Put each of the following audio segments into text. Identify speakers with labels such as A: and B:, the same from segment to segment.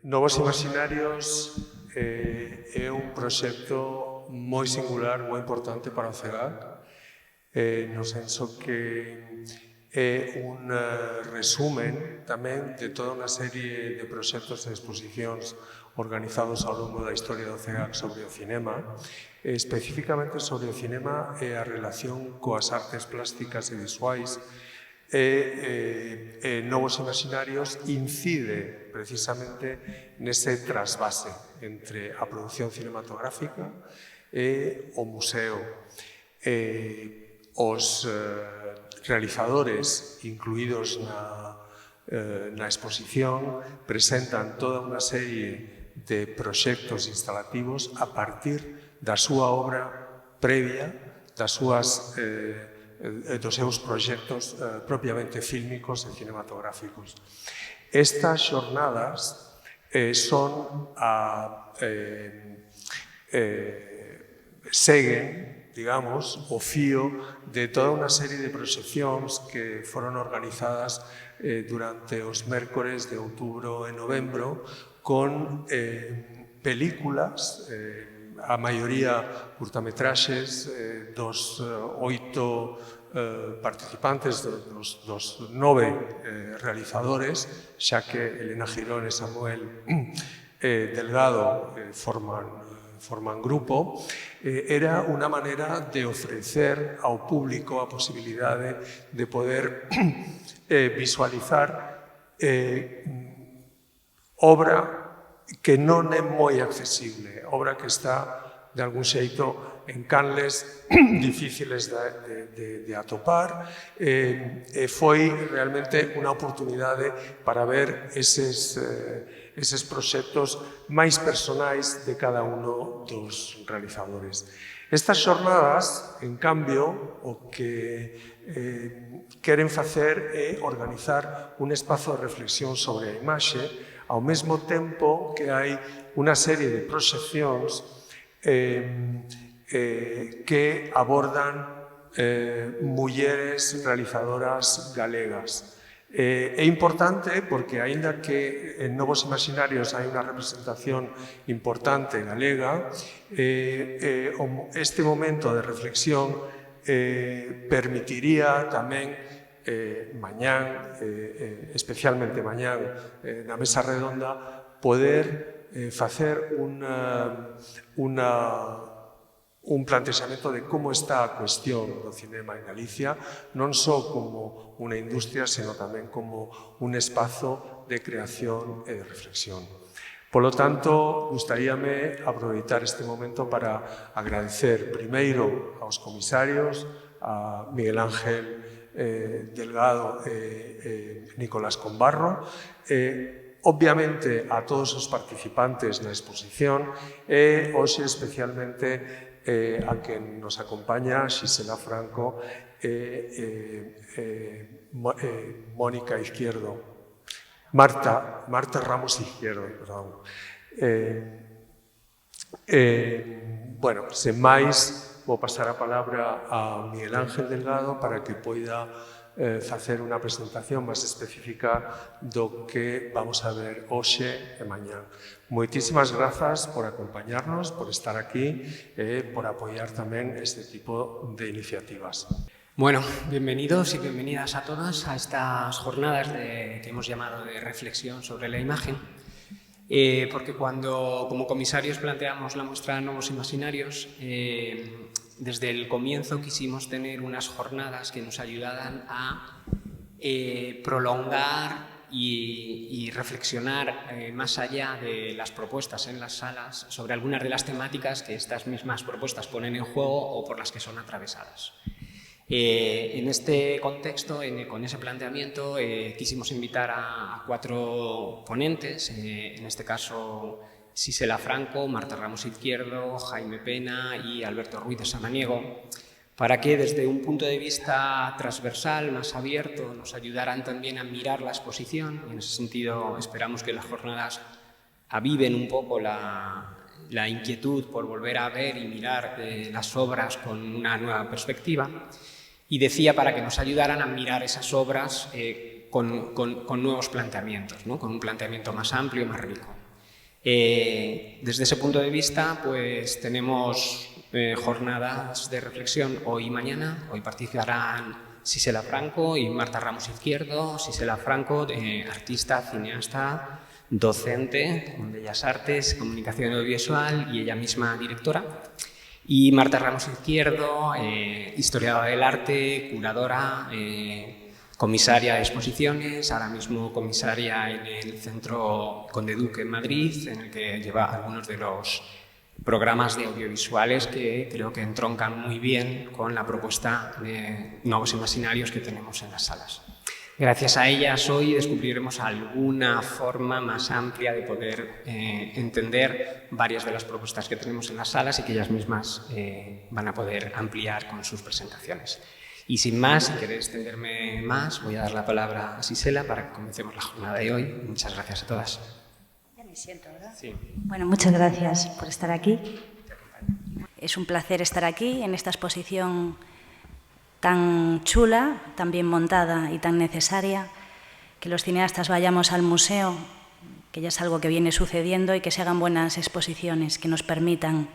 A: Novos Imaginarios é un proxecto moi singular, moi importante para o CEGAC, no senso que é un resumen tamén de toda unha serie de proxectos e exposicións organizados ao longo da historia do CEGAC sobre o cinema, especificamente sobre o cinema e a relación coas artes plásticas e visuais. Novos Imaginarios incide precisamente nese trasvase entre a produción cinematográfica e o museo. Os realizadores incluídos na exposición presentan toda unha serie de proxectos instalativos a partir da súa obra previa, dos seus proxectos propiamente fílmicos e cinematográficos. Estas xornadas seguen, digamos, o fío de toda unha serie de proxeccións que foron organizadas durante os mércores de outubro e novembro con películas, a maioría curtametraxes dos 8 participantes, dos 9 realizadores, xa que Elena Girón e Samuel Delgado forman grupo. Era unha maneira de ofrecer ao público a posibilidade de poder visualizar obra que non é moi accesible, obra que está, de algún xeito, en canles difíciles de atopar. Foi realmente unha oportunidade para ver eses proxectos máis personais de cada uno dos realizadores. Estas xornadas, en cambio, o que queren facer é organizar un espazo de reflexión sobre a imaxe, ao mesmo tempo que hai unha serie de proxeccións que abordan mulleres realizadoras galegas. É importante porque, aínda que en Novos Imaginarios hai unha representación importante galega, este momento de reflexión permitiría tamén mañán, especialmente mañán, na mesa redonda, poder facer un plantexamento de como está a cuestión do cinema en Galicia, non só como unha industria, senón tamén como un espazo de creación e de reflexión. Polo tanto, gustaríame aproveitar este momento para agradecer primeiro aos comisarios, a Miguel Ángel Delgado e Nicolás Combarro, obviamente a todos os participantes na exposición e hoxe especialmente a quen nos acompaña, Xisela Franco Mónica Izquierdo, Marta Ramos Izquierdo, perdón. Bueno, sen máis, vou pasar a palabra a Miguel Ángel Delgado para que poida facer unha presentación máis específica do que vamos a ver hoxe e mañán. Moitísimas grazas por acompañarnos, por estar aquí e por apoiar tamén este tipo de iniciativas.
B: Bueno, bienvenidos y bienvenidas a todas a estas jornadas que hemos llamado de reflexión sobre la imagen, porque cuando como comisarios planteamos la muestra Novos Imaginarios, desde el comienzo quisimos tener unas jornadas que nos ayudaran a prolongar y reflexionar más allá de las propuestas en las salas sobre algunas de las temáticas que estas mismas propuestas ponen en juego o por las que son atravesadas. En este contexto, con ese planteamiento, quisimos invitar a 4 ponentes, en este caso Xisela Franco, Marta Ramos Izquierdo, Jaime Pena y Alberto Ruiz de Samaniego, para que desde un punto de vista transversal, más abierto, nos ayudaran también a mirar la exposición. Y en ese sentido esperamos que las jornadas aviven un poco la inquietud por volver a ver y mirar las obras con una nueva perspectiva. Y decía para que nos ayudaran a mirar esas obras con nuevos planteamientos, ¿no? Con un planteamiento más amplio, más rico. Desde ese punto de vista, pues tenemos jornadas de reflexión hoy y mañana. Hoy participarán Sisela Franco y Marta Ramos Izquierdo. Sisela Franco, artista, cineasta, docente en Bellas Artes, Comunicación Audiovisual y ella misma directora. Y Marta Ramos Izquierdo, historiadora del arte, curadora, comisaria de exposiciones, ahora mismo comisaria en el Centro Conde Duque en Madrid, en el que lleva algunos de los programas de audiovisuales que creo que entroncan muy bien con la propuesta de nuevos imaginarios que tenemos en las salas. Gracias a ellas hoy descubriremos alguna forma más amplia de poder entender varias de las propuestas que tenemos en las salas y que ellas mismas van a poder ampliar con sus presentaciones. Y sin más, si queréis extenderme más, voy a dar la palabra a Sisela para que comencemos la jornada de hoy. Muchas gracias a todas.
C: Ya me siento, ¿verdad?
B: Sí.
C: Bueno, muchas gracias por estar aquí. Es un placer estar aquí en esta exposición tan chula, tan bien montada y tan necesaria, que los cineastas vayamos al museo, que ya es algo que viene sucediendo, y que se hagan buenas exposiciones que nos permitan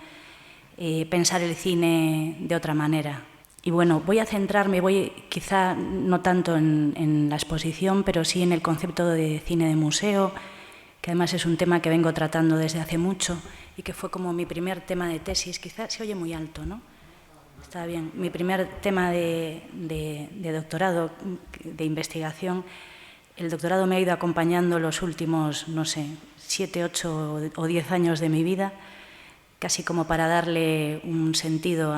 C: pensar el cine de otra manera. Y bueno, voy a centrarme, quizá no tanto en la exposición, pero sí en el concepto de cine de museo, que además es un tema que vengo tratando desde hace mucho y que fue como mi primer tema de tesis. Quizá se oye muy alto, ¿no? Está bien. Mi primer tema de doctorado, de investigación. El doctorado me ha ido acompañando los últimos, no sé, 7, 8 o 10 años de mi vida, casi como para darle un sentido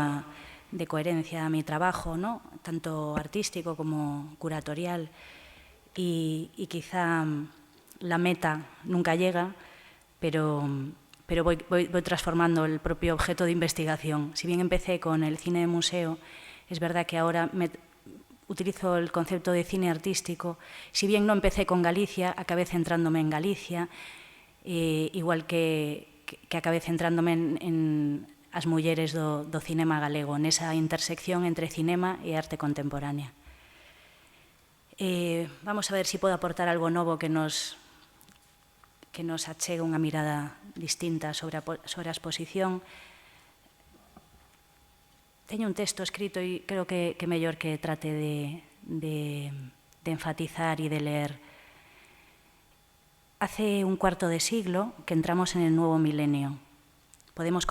C: de coherencia a mi trabajo, ¿no? Tanto artístico como curatorial. Y quizá la meta nunca llega, pero voy transformando el propio objeto de investigación. Si bien empecé con el cine de museo, es verdad que ahora utilizo el concepto de cine artístico. Si bien no empecé con Galicia, acabé centrándome en Galicia, igual que acabé centrándome en as mulleres do cinema galego, nesa intersección entre cinema e arte contemporánea. Vamos a ver si puedo aportar algo novo que nos achegue unha mirada distinta sobre a exposición. Teño un texto escrito e creo que é mellor que trate de enfatizar e de leer. Hace un cuarto de siglo que entramos en el nuevo milenio. Podemos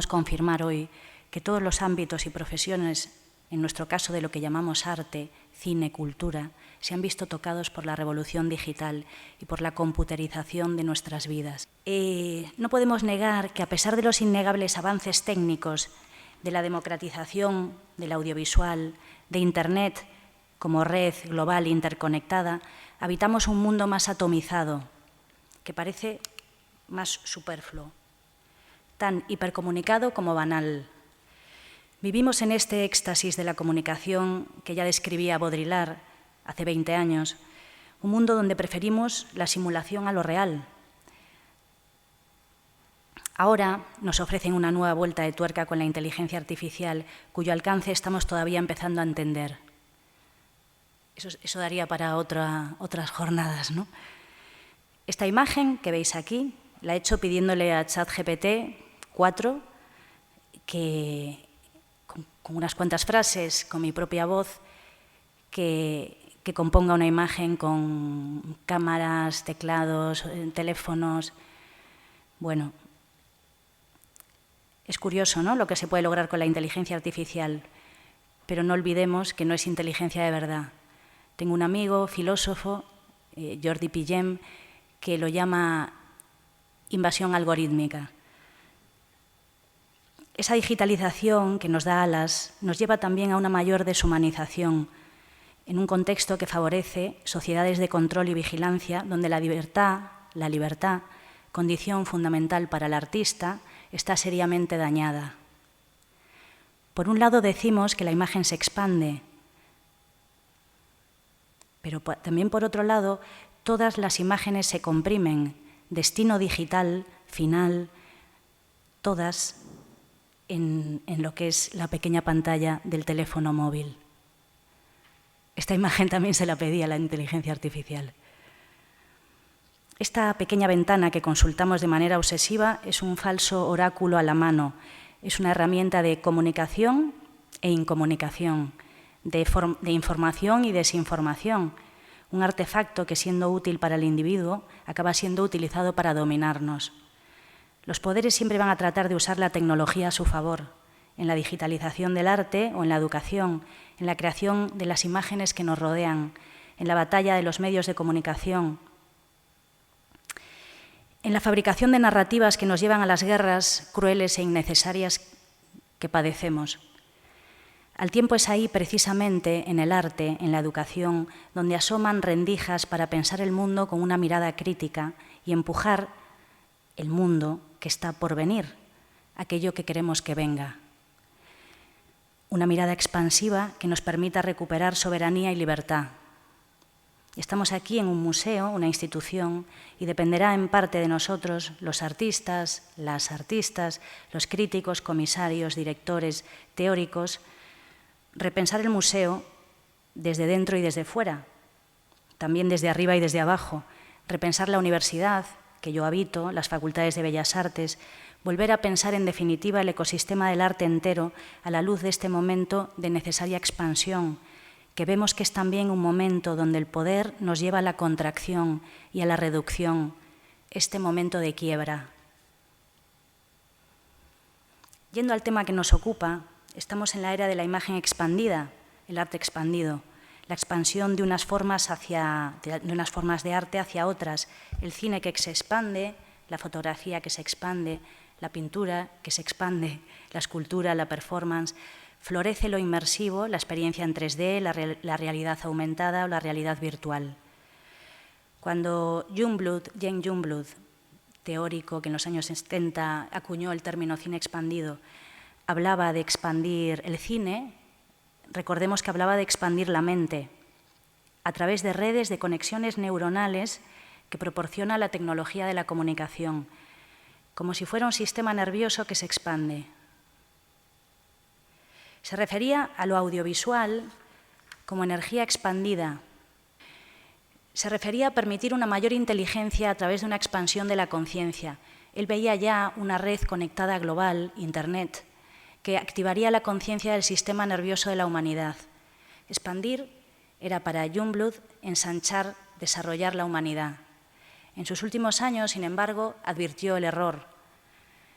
C: confirmar hoy que todos los ámbitos y profesiones, en nuestro caso de lo que llamamos arte, cine, cultura, se han visto tocados por la revolución digital y por la computerización de nuestras vidas. No podemos negar que, a pesar de los innegables avances técnicos de la democratización del audiovisual, de Internet como red global e interconectada, habitamos un mundo más atomizado, que parece más superfluo, tan hipercomunicado como banal. Vivimos en este éxtasis de la comunicación que ya describía Baudrillard hace 20 años, un mundo donde preferimos la simulación a lo real. Ahora nos ofrecen una nueva vuelta de tuerca con la inteligencia artificial, cuyo alcance estamos todavía empezando a entender. Eso daría para otras jornadas, ¿no? Esta imagen que veis aquí la he hecho pidiéndole a ChatGPT 4 que, con unas cuantas frases, con mi propia voz, que componga una imagen con cámaras, teclados, teléfonos. Bueno, es curioso, ¿no?, lo que se puede lograr con la inteligencia artificial, pero no olvidemos que no es inteligencia de verdad. Tengo un amigo, filósofo, Jordi Pillem, que lo llama invasión algorítmica. Esa digitalización que nos da alas nos lleva también a una mayor deshumanización, en un contexto que favorece sociedades de control y vigilancia donde la libertad, condición fundamental para el artista, está seriamente dañada. Por un lado decimos que la imagen se expande, pero también por otro lado todas las imágenes se comprimen, destino digital, final, todas en lo que es la pequeña pantalla del teléfono móvil. Esta imagen también se la pedí a la inteligencia artificial. Esta pequeña ventana que consultamos de manera obsesiva es un falso oráculo a la mano, es una herramienta de comunicación e incomunicación, de información y desinformación, un artefacto que, siendo útil para el individuo, acaba siendo utilizado para dominarnos. Los poderes siempre van a tratar de usar la tecnología a su favor, en la digitalización del arte o en la educación, en la creación de las imágenes que nos rodean, en la batalla de los medios de comunicación, en la fabricación de narrativas que nos llevan a las guerras crueles e innecesarias que padecemos. Al tiempo es ahí, precisamente, en el arte, en la educación, donde asoman rendijas para pensar el mundo con una mirada crítica y empujar el mundo que está por venir, aquello que queremos que venga. Una mirada expansiva que nos permita recuperar soberanía y libertad. Estamos aquí en un museo, una institución, y dependerá en parte de nosotros, los artistas, las artistas, los críticos, comisarios, directores, teóricos, repensar el museo desde dentro y desde fuera, también desde arriba y desde abajo, repensar la universidad, que yo habito, las facultades de Bellas Artes, volver a pensar en definitiva el ecosistema del arte entero a la luz de este momento de necesaria expansión, que vemos que es también un momento donde el poder nos lleva a la contracción y a la reducción, este momento de quiebra. Yendo al tema que nos ocupa, estamos en la era de la imagen expandida, el arte expandido, la expansión de unas formas de arte hacia otras, el cine que se expande, la fotografía que se expande, la pintura que se expande, la escultura, la performance. Florece lo inmersivo, la experiencia en 3D, la realidad aumentada o la realidad virtual. Cuando Jane Youngblood, teórico que en los años 70 acuñó el término cine expandido, hablaba de expandir el cine, recordemos que hablaba de expandir la mente a través de redes de conexiones neuronales que proporciona la tecnología de la comunicación, como si fuera un sistema nervioso que se expande. Se refería a lo audiovisual como energía expandida. Se refería a permitir una mayor inteligencia a través de una expansión de la conciencia. Él veía ya una red conectada global, Internet, que activaría la conciencia del sistema nervioso de la humanidad. Expandir era para Youngblood ensanchar, desarrollar la humanidad. En sus últimos años, sin embargo, advirtió el error.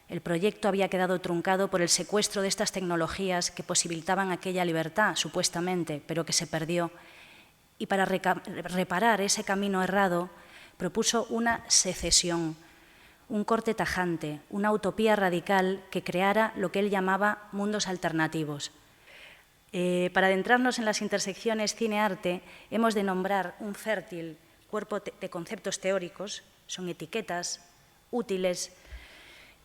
C: El proyecto había quedado truncado por el secuestro de estas tecnologías que posibilitaban aquella libertad, supuestamente, pero que se perdió. Y para reparar ese camino errado, propuso una secesión, un corte tajante, una utopía radical que creara lo que él llamaba mundos alternativos. Para adentrarnos en las intersecciones cine-arte, hemos de nombrar un fértil cuerpo de conceptos teóricos, son etiquetas útiles,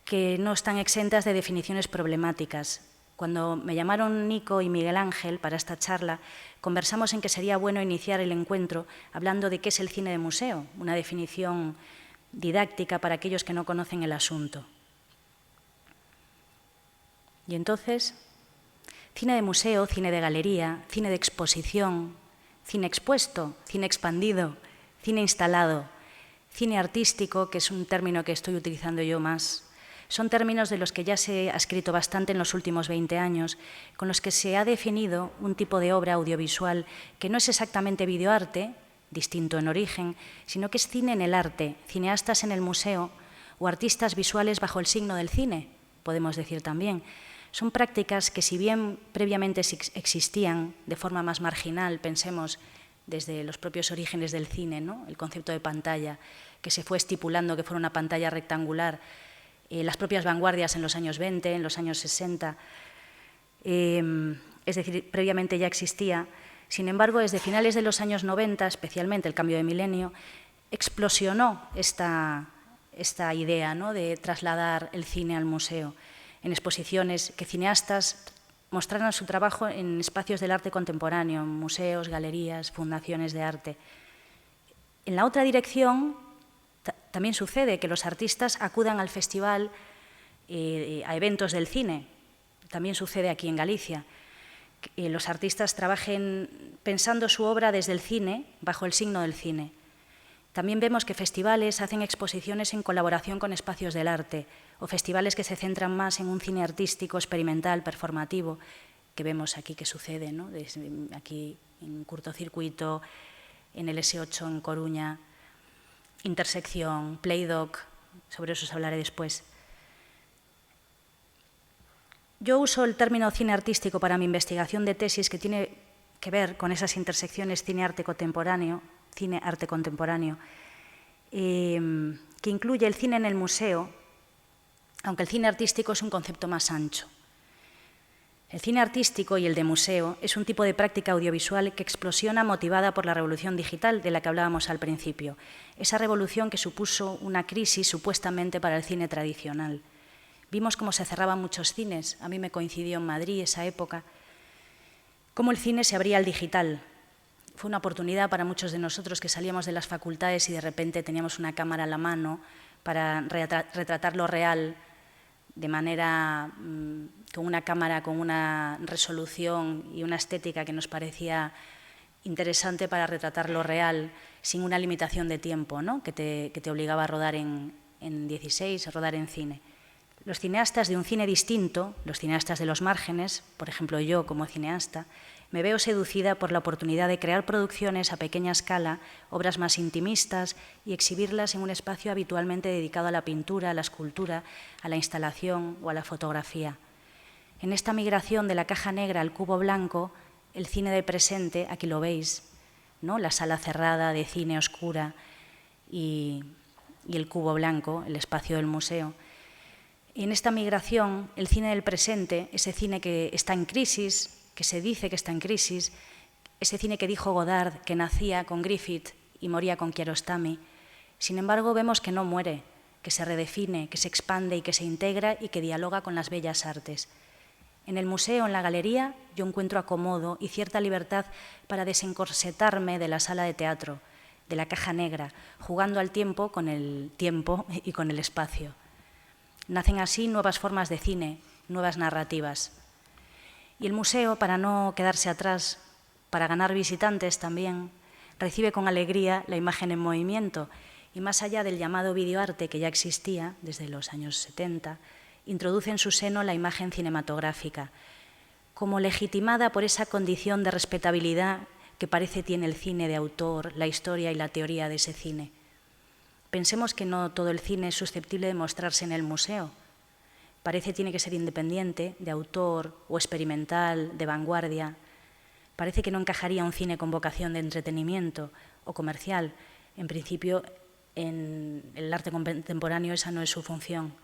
C: que no están exentas de definiciones problemáticas. Cuando me llamaron Nico y Miguel Ángel para esta charla, conversamos en que sería bueno iniciar el encuentro hablando de qué es el cine de museo, una definición didáctica para aquellos que no conocen el asunto. Y entonces, cine de museo, cine de galería, cine de exposición, cine expuesto, cine expandido, cine instalado, cine artístico, que es un término que estoy utilizando yo más. Son términos de los que ya se ha escrito bastante en los últimos 20 años, con los que se ha definido un tipo de obra audiovisual que no es exactamente videoarte, distinto en origen, sino que es cine en el arte, cineastas en el museo o artistas visuales bajo el signo del cine, podemos decir también. Son prácticas que, si bien previamente existían de forma más marginal, pensemos desde los propios orígenes del cine, ¿no? El concepto de pantalla, que se fue estipulando que fuera una pantalla rectangular, las propias vanguardias en los años 20, en los años 60, es decir, previamente ya existía. Sin embargo, desde finales de los años 90, especialmente el cambio de milenio, explosionó esta idea, ¿no?, de trasladar el cine al museo, en exposiciones, que cineastas mostraran su trabajo en espacios del arte contemporáneo, en museos, galerías, fundaciones de arte. En la otra dirección, también sucede que los artistas acudan al festival, a eventos del cine. También sucede aquí en Galicia. Que los artistas trabajen pensando su obra desde el cine, bajo el signo del cine. También vemos que festivales hacen exposiciones en colaboración con espacios del arte, o festivales que se centran más en un cine artístico, experimental, performativo, que vemos aquí que sucede, ¿no? Aquí en Curtocircuito, en el S8 en Coruña, Intersección, Playdoc, sobre eso os hablaré después. Yo uso el término cine artístico para mi investigación de tesis, que tiene que ver con esas intersecciones cine-arte contemporáneo, que incluye el cine en el museo, aunque el cine artístico es un concepto más ancho. El cine artístico y el de museo es un tipo de práctica audiovisual que explosiona motivada por la revolución digital de la que hablábamos al principio, esa revolución que supuso una crisis supuestamente para el cine tradicional. Vimos cómo se cerraban muchos cines, a mí me coincidió en Madrid esa época, cómo el cine se abría al digital. Fue una oportunidad para muchos de nosotros que salíamos de las facultades y de repente teníamos una cámara a la mano para retratar lo real de manera, con una cámara con una resolución y una estética que nos parecía interesante para retratar lo real sin una limitación de tiempo, ¿no? que te obligaba a rodar en 16, a rodar en cine. Los cineastas de un cine distinto, los cineastas de los márgenes, por ejemplo yo como cineasta, me veo seducida por la oportunidad de crear producciones a pequeña escala, obras más intimistas y exhibirlas en un espacio habitualmente dedicado a la pintura, a la escultura, a la instalación o a la fotografía. En esta migración de la caja negra al cubo blanco, el cine de presente, aquí lo veis, ¿no? La sala cerrada de cine oscura y el cubo blanco, el espacio del museo. Y en esta migración, el cine del presente, ese cine que está en crisis, que se dice que está en crisis, ese cine que dijo Godard que nacía con Griffith y moría con Kiarostami, sin embargo vemos que no muere, que se redefine, que se expande y que se integra y que dialoga con las bellas artes. En el museo, en la galería, yo encuentro acomodo y cierta libertad para desencorsetarme de la sala de teatro, de la caja negra, jugando al tiempo con el tiempo y con el espacio. Nacen así nuevas formas de cine, nuevas narrativas. Y el museo, para no quedarse atrás, para ganar visitantes también, recibe con alegría la imagen en movimiento y más allá del llamado videoarte que ya existía desde los años 70, introduce en su seno la imagen cinematográfica, como legitimada por esa condición de respetabilidad que parece tiene el cine de autor, la historia y la teoría de ese cine. Pensemos que no todo el cine es susceptible de mostrarse en el museo. Parece tiene que ser independiente, de autor o experimental, de vanguardia. Parece que no encajaría un cine con vocación de entretenimiento o comercial. En principio, en el arte contemporáneo esa no es su función.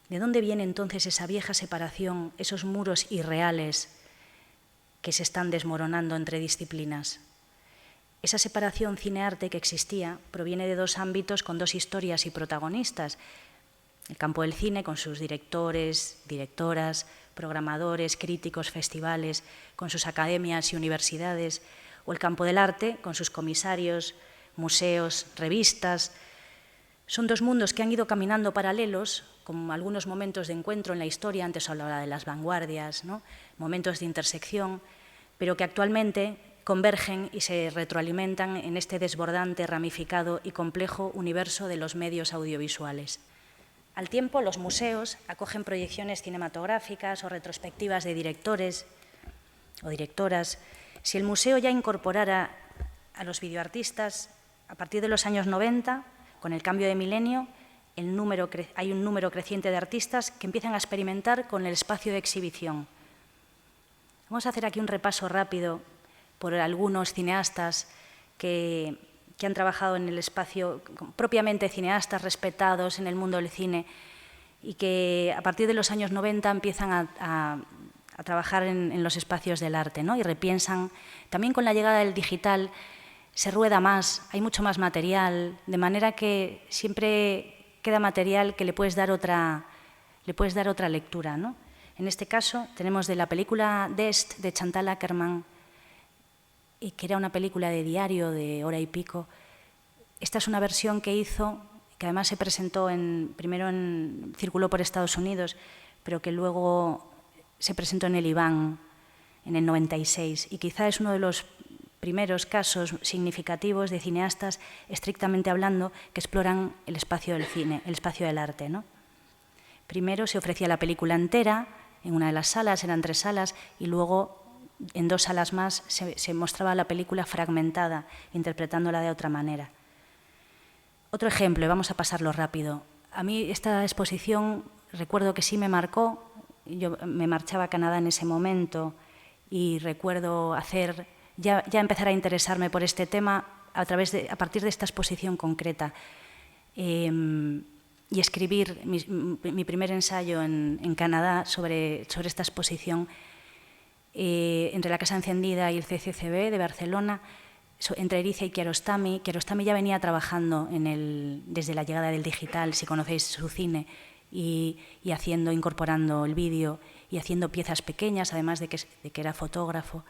C: ¿De dónde viene entonces esa vieja separación, esos muros irreales que se están desmoronando entre disciplinas? Esa separación cine-arte que existía proviene de dos ámbitos con dos historias y protagonistas. El campo del cine, con sus directores, directoras, programadores, críticos, festivales, con sus academias y universidades, o el campo del arte, con sus comisarios, museos, revistas. Son dos mundos que han ido caminando paralelos, con algunos momentos de encuentro en la historia, antes hablaba de las vanguardias, ¿no? Momentos de intersección, pero que actualmente convergen y se retroalimentan en este desbordante, ramificado y complejo universo de los medios audiovisuales. Al tiempo, los museos acogen proyecciones cinematográficas o retrospectivas de directores o directoras. Si el museo ya incorporara a los videoartistas, a partir de los años 90, con el cambio de milenio, hay un número creciente de artistas que empiezan a experimentar con el espacio de exhibición. Vamos a hacer aquí un repaso rápido por algunos cineastas que han trabajado en el espacio, propiamente cineastas respetados en el mundo del cine y que a partir de los años 90 empiezan a trabajar en los espacios del arte, ¿no? Y repiensan, también con la llegada del digital se rueda más, hay mucho más material, de manera que siempre queda material que le puedes dar otra lectura, ¿no? En este caso tenemos de la película Dest de Chantal Akerman, y que era una película de diario de hora y pico. Esta es una versión que hizo, que además se presentó primero circuló por Estados Unidos, pero que luego se presentó en el Iván en el 96, y quizá es uno de los primeros casos significativos de cineastas, estrictamente hablando, que exploran el espacio del cine, el espacio del arte, ¿no? Primero se ofrecía la película entera en una de las salas, eran 3 salas, y luego en 2 salas más se mostraba la película fragmentada, interpretándola de otra manera. Otro ejemplo, y vamos a pasarlo rápido. A mí esta exposición recuerdo que sí me marcó. Yo me marchaba a Canadá en ese momento y recuerdo ya empezar a interesarme por este tema a partir de esta exposición concreta. Y escribir mi primer ensayo en Canadá sobre esta exposición entre la Casa Encendida y el CCCB de Barcelona, entre Erice y Kiarostami. Kiarostami ya venía trabajando desde la llegada del digital, si conocéis su cine, y incorporando el vídeo y haciendo piezas pequeñas, además de que era fotógrafo.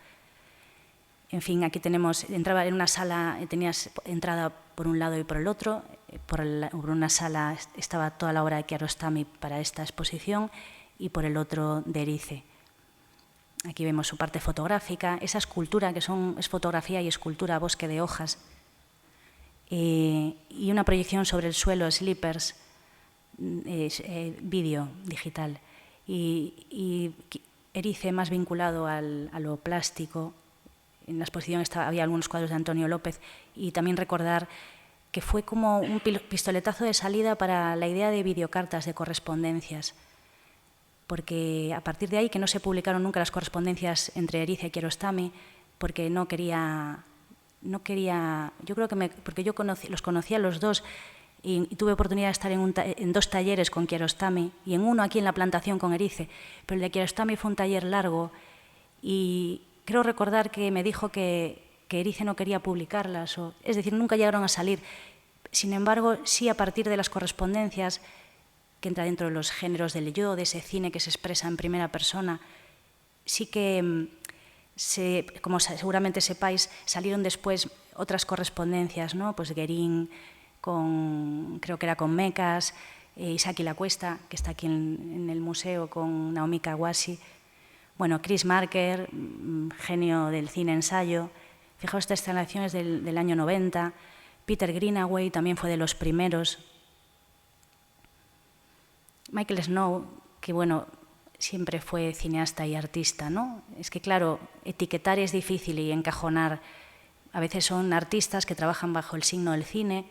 C: En fin, aquí entraba en una sala, tenías entrada por un lado y por el otro. Por una sala estaba toda la obra de Kiarostami para esta exposición y por el otro de Erice. Aquí vemos su parte fotográfica, esa escultura que es fotografía y escultura, bosque de hojas, y una proyección sobre el suelo, slippers, vídeo digital. Y Erice más vinculado a lo plástico. En la exposición había algunos cuadros de Antonio López, y también recordar que fue como un pistoletazo de salida para la idea de videocartas, de correspondencias, porque a partir de ahí que no se publicaron nunca las correspondencias entre Erice y Kiarostami, porque no quería, yo creo que porque yo los conocía a los dos y tuve oportunidad de estar en 2 talleres con Kiarostami y en uno aquí en la plantación con Erice, pero el de Kiarostami fue un taller largo y creo recordar que me dijo que Erice no quería publicarlas, es decir, nunca llegaron a salir. Sin embargo, sí a partir de las correspondencias, que entra dentro de los géneros del yo, de ese cine que se expresa en primera persona, sí que, como seguramente sepáis, salieron después otras correspondencias, ¿no? Pues Guérin, creo que era con Mecas, Isaki Lacuesta, que está aquí en el museo, con Naomi Kawase. Bueno, Chris Marker, genio del cine ensayo. Fijaos, estas instalaciones del año 90. Peter Greenaway también fue de los primeros. Michael Snow, que bueno, siempre fue cineasta y artista, ¿no? Es que claro, etiquetar es difícil y encajonar. A veces son artistas que trabajan bajo el signo del cine.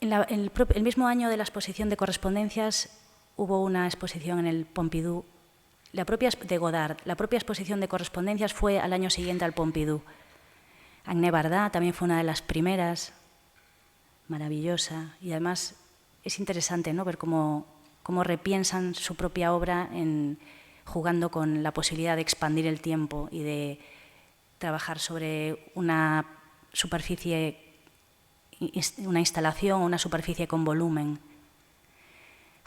C: El mismo año de la exposición de correspondencias hubo una exposición en el Pompidou, de Godard. La propia exposición de correspondencias fue al año siguiente al Pompidou. Agné Varda también fue una de las primeras, maravillosa, y además es interesante, ¿no?, ver cómo repiensan su propia obra jugando con la posibilidad de expandir el tiempo y de trabajar sobre una superficie, una instalación o una superficie con volumen.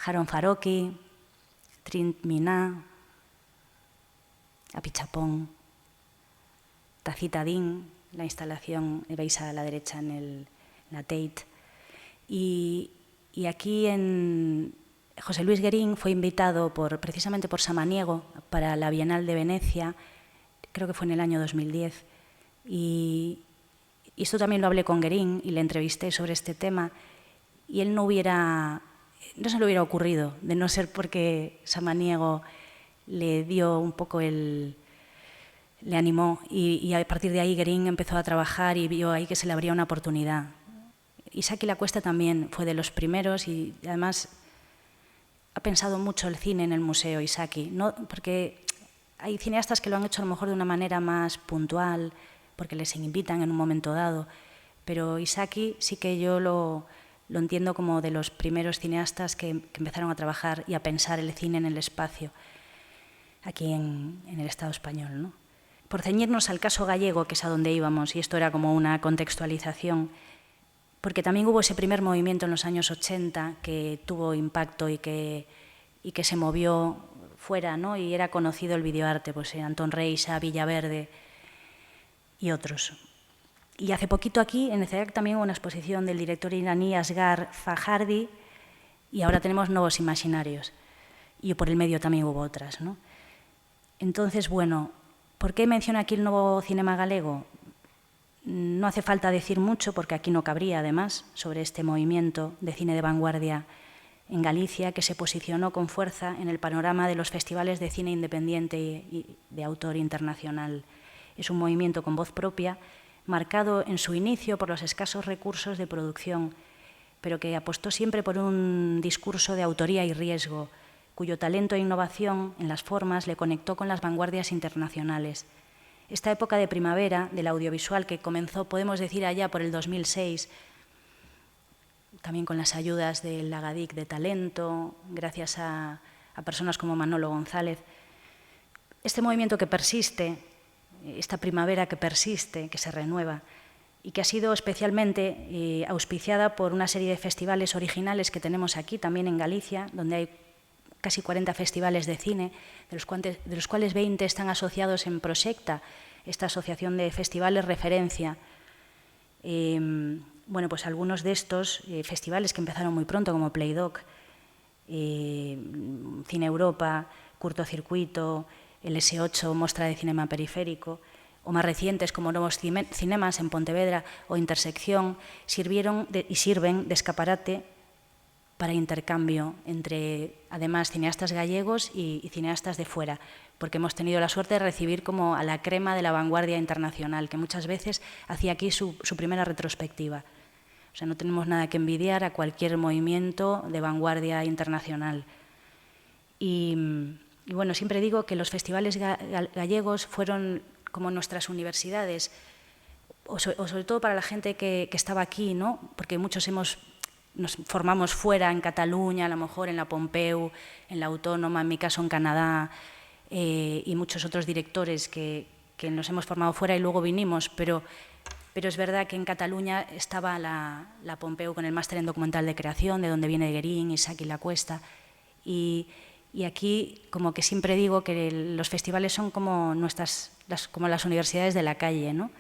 C: Haron Farocki, Trint Minah, Apichapón, Tacita Din, la instalación, veis a la derecha en la Tate. Y aquí José Luis Guérin fue invitado precisamente por Samaniego para la Bienal de Venecia, creo que fue en el año 2010. Y esto también lo hablé con Guérin y le entrevisté sobre este tema, y él no se le hubiera ocurrido, de no ser porque Samaniego le dio un poco le animó, y a partir de ahí Guérin empezó a trabajar y vio ahí que se le abría una oportunidad. Isaki Lacuesta también fue de los primeros y además ha pensado mucho el cine en el museo, Isaki, ¿no? Porque hay cineastas que lo han hecho a lo mejor de una manera más puntual, porque les invitan en un momento dado, pero Isaki sí que yo lo entiendo como de los primeros cineastas que empezaron a trabajar y a pensar el cine en el espacio, aquí en el Estado español, ¿no? Por ceñirnos al caso gallego, que es a donde íbamos, y esto era como una contextualización, porque también hubo ese primer movimiento en los años 80 que tuvo impacto y que se movió fuera, ¿no? Y era conocido el videoarte, pues Antón Reisa, Villaverde y otros. Y hace poquito aquí en el CEDAC también hubo una exposición del director iraní Asghar Farhadi, y ahora tenemos Nuevos Imaginarios. Y por el medio también hubo otras, ¿no? Entonces, bueno, ¿Por qué menciono aquí el novo cinema galego? No hace falta decir mucho, porque aquí no cabría, además, sobre este movimiento de cine de vanguardia en Galicia, que se posicionó con fuerza en el panorama de los festivales de cine independiente y de autor internacional. Es un movimiento con voz propia, marcado en su inicio por los escasos recursos de producción, pero que apostó siempre por un discurso de autoría y riesgo, cuyo talento e innovación en las formas le conectó con las vanguardias internacionales. Esta época de primavera del audiovisual, que comenzó, podemos decir, allá por el 2006, también con las ayudas del Agadic de Talento, gracias a personas como Manolo González. Este movimiento que persiste, esta primavera que persiste, que se renueva, y que ha sido especialmente auspiciada por una serie de festivales originales que tenemos aquí, también en Galicia, donde hay casi 40 festivales de cine, de los cuales 20 están asociados en Proxecta, esta asociación de festivales referencia. Bueno, pues algunos de estos festivales que empezaron muy pronto, como Playdoc, Cine Europa, Curtocircuito, el S8, Mostra de Cinema Periférico, o más recientes como Novos Cinemas en Pontevedra o Intersección, sirvieron y sirven de escaparate para intercambio entre, además, cineastas gallegos y cineastas de fuera, porque hemos tenido la suerte de recibir como a la crema de la vanguardia internacional, que muchas veces hacía aquí su primera retrospectiva. O sea, no tenemos nada que envidiar a cualquier movimiento de vanguardia internacional. Y bueno, siempre digo que los festivales gallegos fueron como nuestras universidades, o sobre todo para la gente que estaba aquí, ¿no? Porque muchos nos formamos fuera, en Cataluña, a lo mejor en la Pompeu, en la Autónoma, en mi caso en Canadá, y muchos otros directores que nos hemos formado fuera y luego vinimos, pero es verdad que en Cataluña estaba la Pompeu con el máster en documental de creación, de donde viene Guerín, Isaac y La Cuesta, y aquí como que siempre digo que los festivales son como como las universidades de la calle, ¿no?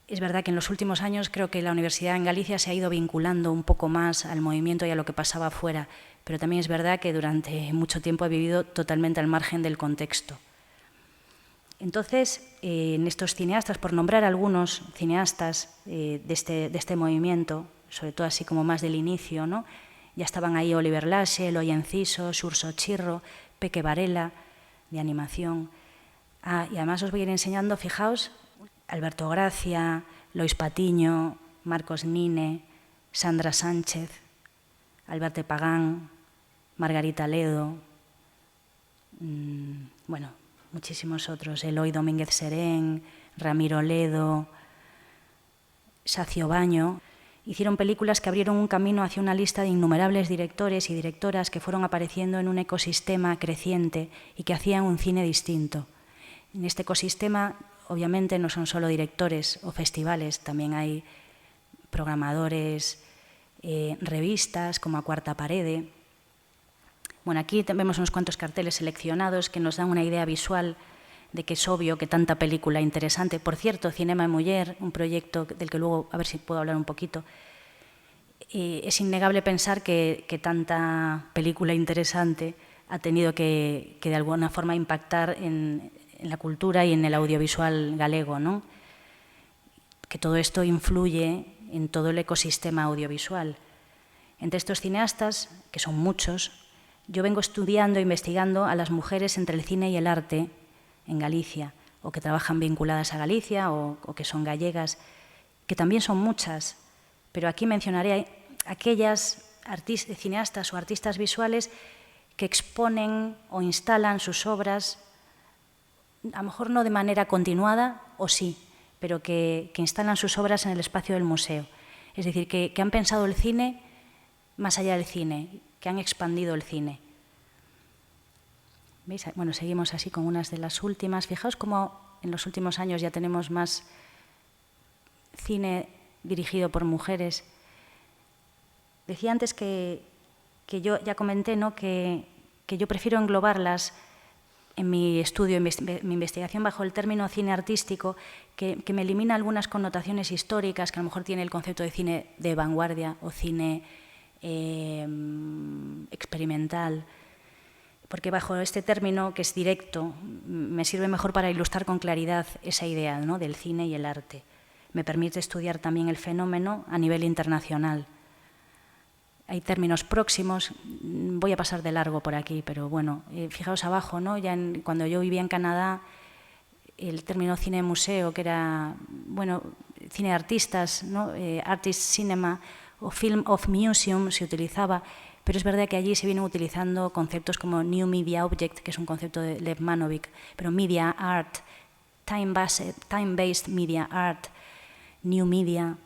C: Es verdad que en los últimos años creo que la universidad en Galicia se ha ido vinculando un poco más al movimiento y a lo que pasaba afuera, pero también es verdad que durante mucho tiempo he vivido totalmente al margen del contexto. Entonces, en estos cineastas, por nombrar algunos cineastas de este movimiento, sobre todo así como más del inicio, ¿no? Ya estaban ahí Oliver Laxe, Eloy Enciso, Xurxo Chirro, Peque Varela, de animación. Y además os voy a ir enseñando, fijaos, Alberto Gracia, Lois Patiño, Marcos Nine, Sandra Sánchez, Alberto Pagán, Margarita Ledo, bueno, muchísimos otros, Eloy Domínguez Serén, Ramiro Ledo, Sacio Baño. Hicieron películas que abrieron un camino hacia una lista de innumerables directores y directoras que fueron apareciendo en un ecosistema creciente y que hacían un cine distinto. En este ecosistema, obviamente, no son solo directores o festivales, también hay programadores, revistas como A Cuarta Parede. Bueno, aquí vemos unos cuantos carteles seleccionados que nos dan una idea visual de que es obvio que tanta película interesante. Por cierto, Cinema e Muller, un proyecto del que luego, a ver si puedo hablar un poquito, es innegable pensar que tanta película interesante ha tenido que de alguna forma impactar en la cultura y en el audiovisual galego, ¿no? Que todo esto influye en todo el ecosistema audiovisual. Entre estos cineastas, que son muchos, yo vengo estudiando e investigando a las mujeres entre el cine y el arte en Galicia, o que trabajan vinculadas a Galicia o que son gallegas, que también son muchas, pero aquí mencionaré aquellas cineastas o artistas visuales que exponen o instalan sus obras, a lo mejor no de manera continuada, o sí, pero que instalan sus obras en el espacio del museo. Es decir, que han pensado el cine más allá del cine, que han expandido el cine. ¿Veis? Bueno, seguimos así con unas de las últimas. Fijaos cómo en los últimos años ya tenemos más cine dirigido por mujeres. Decía antes que yo ya comenté, ¿no?, que yo prefiero englobarlas en mi estudio, en mi investigación, bajo el término cine artístico, que me elimina algunas connotaciones históricas que a lo mejor tiene el concepto de cine de vanguardia o cine experimental, porque bajo este término, que es directo, me sirve mejor para ilustrar con claridad esa idea, ¿no?, del cine y el arte. Me permite estudiar también el fenómeno a nivel internacional. Hay términos próximos, voy a pasar de largo por aquí, pero bueno, fijaos abajo, ¿no? Cuando yo vivía en Canadá, el término cine museo, que era, bueno, cine de artistas, ¿no?, artist cinema o film of museum se utilizaba, pero es verdad que allí se vienen utilizando conceptos como New Media Object, que es un concepto de Lev Manovic, pero Media Art, Time-Based Media Art, New Media.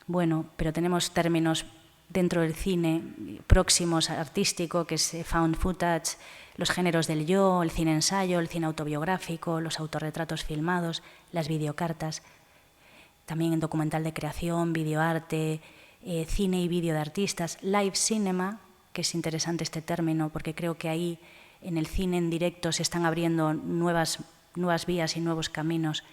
C: Bueno, pero tenemos términos dentro del cine próximos artístico, que es Found Footage, los géneros del yo, el cine ensayo, el cine autobiográfico, los autorretratos filmados, las videocartas, también en documental de creación, videoarte, cine y vídeo de artistas, live cinema, que es interesante este término porque creo que ahí en el cine en directo se están abriendo nuevas vías y nuevos caminos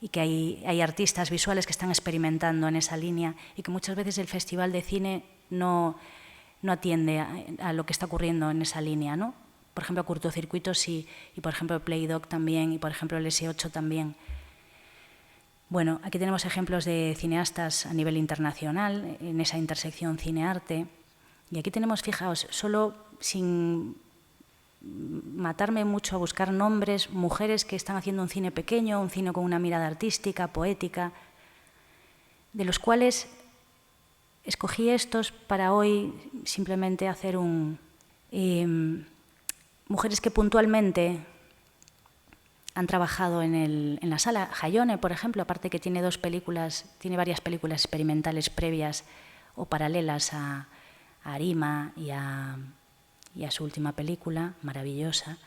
C: y que hay artistas visuales que están experimentando en esa línea y que muchas veces el Festival de Cine no atiende a lo que está ocurriendo en esa línea, ¿no? Por ejemplo, Curtocircuitos y por ejemplo, Playdog también y por ejemplo, el S8 también. Bueno, aquí tenemos ejemplos de cineastas a nivel internacional, en esa intersección cine-arte. Y aquí tenemos, fijaos, solo sin matarme mucho a buscar nombres, mujeres que están haciendo un cine pequeño, un cine con una mirada artística, poética, de los cuales escogí estos para hoy simplemente hacer mujeres que puntualmente han trabajado en la sala. Jaione, por ejemplo, aparte que tiene tiene varias películas experimentales previas o paralelas a Arima y a su última película, maravillosa.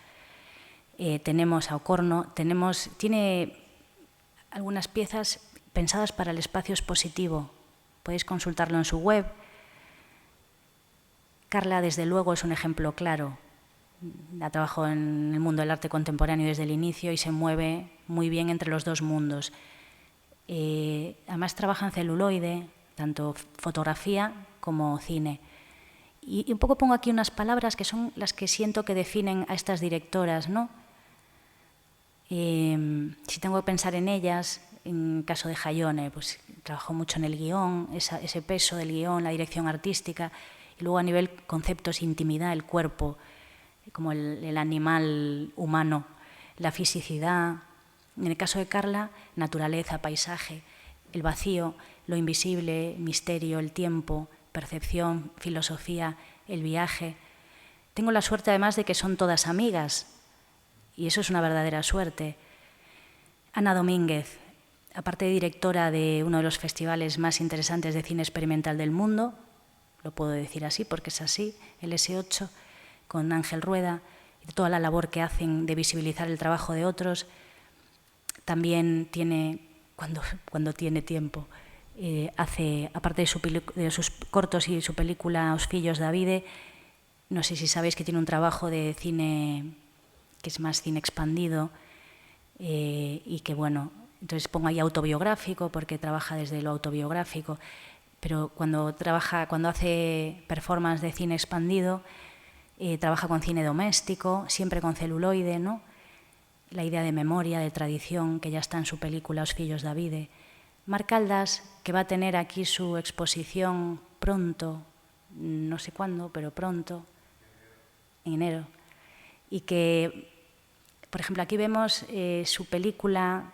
C: Tenemos a Ocorno, tiene algunas piezas pensadas para el espacio expositivo. Podéis consultarlo en su web. Carla, desde luego, es un ejemplo claro. Ha trabajado en el mundo del arte contemporáneo desde el inicio y se mueve muy bien entre los dos mundos. Además trabaja en celuloide, tanto fotografía como cine. Y un poco pongo aquí unas palabras que son las que siento que definen a estas directoras, ¿no? Si tengo que pensar en ellas, en caso de Jaione, pues trabajó mucho en el guión, ese peso del guión, la dirección artística, y luego a nivel conceptos, intimidad, el cuerpo, como el animal humano, la fisicidad. En el caso de Carla, naturaleza, paisaje, el vacío, lo invisible, misterio, el tiempo, percepción, filosofía, el viaje. Tengo la suerte además de que son todas amigas y eso es una verdadera suerte. Ana Domínguez, aparte de directora de uno de los festivales más interesantes de cine experimental del mundo, lo puedo decir así porque es así, el S8, con Ángel Rueda, y toda la labor que hacen de visibilizar el trabajo de otros, también tiene, cuando tiene tiempo, hace, aparte de sus cortos y su película Os fillos Davide, no sé si sabéis que tiene un trabajo de cine que es más cine expandido y que, bueno, entonces pongo ahí autobiográfico porque trabaja desde lo autobiográfico, pero cuando hace performance de cine expandido, trabaja con cine doméstico, siempre con celuloide, ¿no? La idea de memoria, de tradición, que ya está en su película Os fillos Davide. Marc Caldas, que va a tener aquí su exposición pronto, no sé cuándo, pero pronto, en enero. Y que, por ejemplo, aquí vemos su película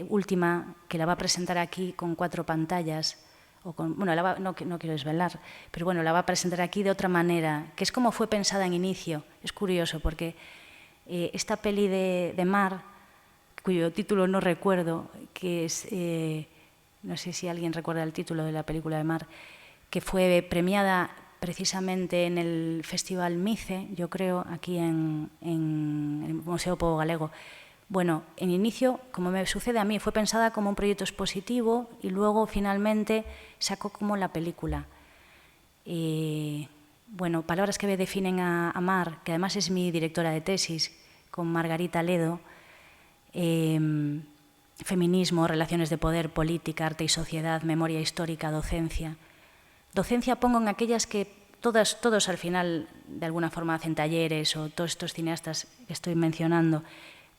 C: última, que la va a presentar aquí con 4 pantallas, bueno, no quiero desvelar, pero bueno, la va a presentar aquí de otra manera, que es como fue pensada en inicio. Es curioso porque esta peli de Mar, cuyo título no recuerdo, que es, no sé si alguien recuerda el título de la película de Mar, que fue premiada precisamente en el Festival Mice, yo creo, aquí en el Museo Pobo Galego. Bueno, en inicio, como me sucede a mí, fue pensada como un proyecto expositivo y luego finalmente sacó como la película. Bueno, palabras que me definen a Mar, que además es mi directora de tesis, con Margarita Ledo, feminismo, relaciones de poder, política, arte y sociedad, memoria histórica, docencia. Docencia pongo en aquellas que todos al final de alguna forma hacen talleres o todos estos cineastas que estoy mencionando,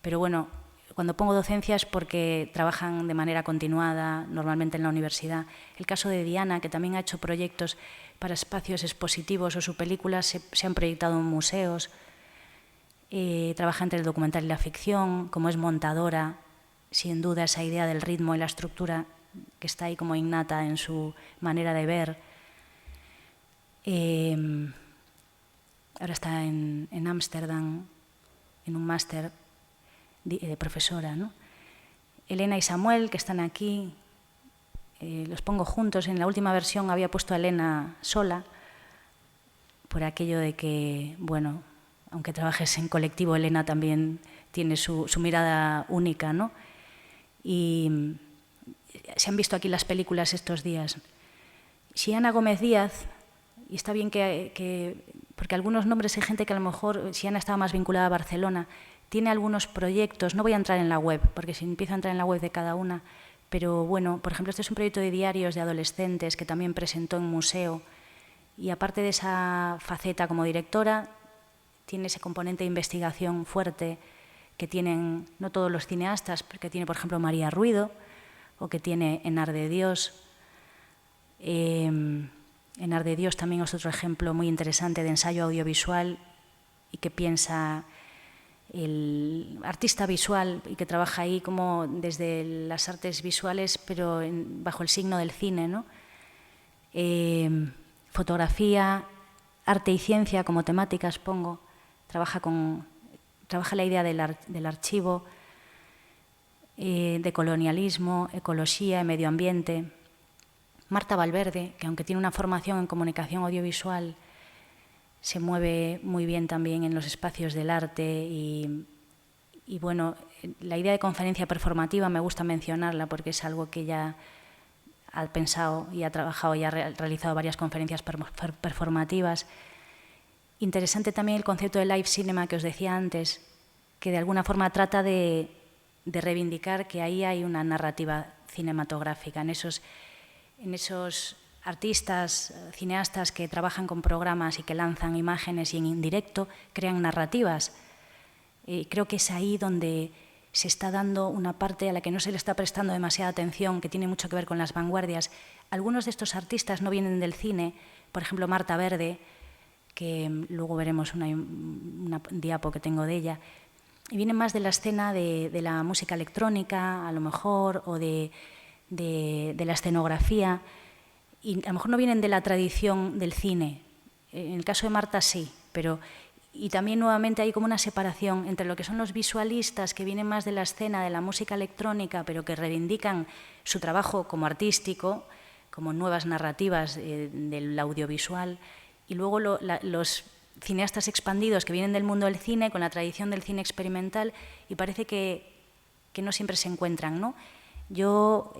C: pero bueno, cuando pongo docencia es porque trabajan de manera continuada, normalmente en la universidad. El caso de Diana, que también ha hecho proyectos para espacios expositivos o sus películas se han proyectado en museos, trabaja entre el documental y la ficción, como es montadora, sin duda esa idea del ritmo y la estructura que está ahí como innata en su manera de ver. Ahora está en Ámsterdam, en un máster de profesora, ¿no? Elena y Samuel, que están aquí, los pongo juntos. En la última versión había puesto a Elena sola, por aquello de que, bueno, aunque trabajes en colectivo, Elena también tiene su mirada única, ¿no? Y se han visto aquí las películas estos días. Si Ana Gómez Díaz, y está bien porque algunos nombres hay gente que a lo mejor, si Ana estaba más vinculada a Barcelona, tiene algunos proyectos, no voy a entrar en la web, porque si empiezo a entrar en la web de cada una, pero bueno, por ejemplo, este es un proyecto de diarios de adolescentes que también presentó en museo, y aparte de esa faceta como directora, tiene ese componente de investigación fuerte que tienen no todos los cineastas, porque tiene, por ejemplo, María Ruido, o que tiene Enar de Dios. Enar de Dios también es otro ejemplo muy interesante de ensayo audiovisual y que piensa el artista visual y que trabaja ahí como desde las artes visuales, pero bajo el signo del cine, ¿no? Fotografía, arte y ciencia como temáticas pongo, trabaja la idea del archivo, de colonialismo, ecología, medio ambiente. Marta Valverde, que aunque tiene una formación en comunicación audiovisual, se mueve muy bien también en los espacios del arte y bueno, la idea de conferencia performativa me gusta mencionarla porque es algo que ella ha pensado y ha trabajado y ha realizado varias conferencias performativas. Interesante también el concepto de live cinema que os decía antes, que de alguna forma trata de reivindicar que ahí hay una narrativa cinematográfica, en esos artistas, cineastas que trabajan con programas y que lanzan imágenes y en directo crean narrativas. Creo que es ahí donde se está dando una parte a la que no se le está prestando demasiada atención, que tiene mucho que ver con las vanguardias. Algunos de estos artistas no vienen del cine, por ejemplo Marta Verde, que luego veremos una diapo que tengo de ella, y vienen más de la escena de la música electrónica, a lo mejor, o de la escenografía, y a lo mejor no vienen de la tradición del cine. En el caso de Marta sí, pero y también nuevamente hay como una separación entre lo que son los visualistas que vienen más de la escena de la música electrónica, pero que reivindican su trabajo como artístico, como nuevas narrativas del audiovisual, y luego los cineastas expandidos que vienen del mundo del cine, con la tradición del cine experimental, y parece que no siempre se encuentran, ¿no? Yo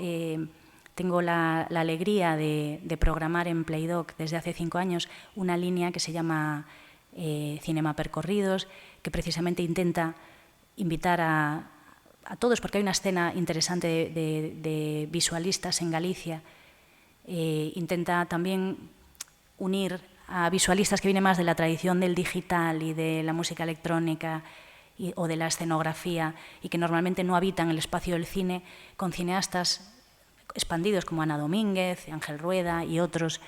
C: tengo la alegría de programar en Playdoc desde hace 5 años una línea que se llama Cinema Percorridos, que precisamente intenta invitar a todos, porque hay una escena interesante de visualistas en Galicia, intenta también unir a visualistas que vienen más de la tradición del digital y de la música electrónica o de la escenografía y que normalmente no habitan el espacio del cine, con cineastas expandidos como Ana Domínguez, Ángel Rueda y otros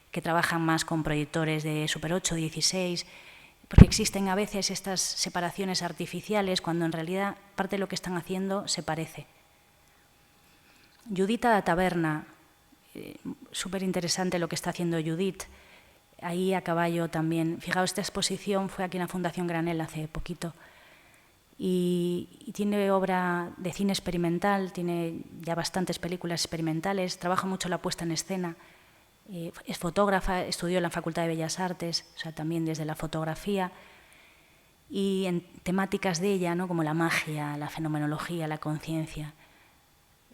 C: que trabajan más con proyectores de Super 8, 16, porque existen a veces estas separaciones artificiales cuando en realidad parte de lo que están haciendo se parece. Judith da Taberna, súper interesante lo que está haciendo Judith, ahí a caballo también. Fijaos, esta exposición fue aquí en la Fundación Granel hace poquito y tiene obra de cine experimental, tiene ya bastantes películas experimentales, trabaja mucho la puesta en escena, es fotógrafa, estudió en la Facultad de Bellas Artes, o sea, también desde la fotografía, y en temáticas de ella, ¿no? Como la magia, la fenomenología, la conciencia,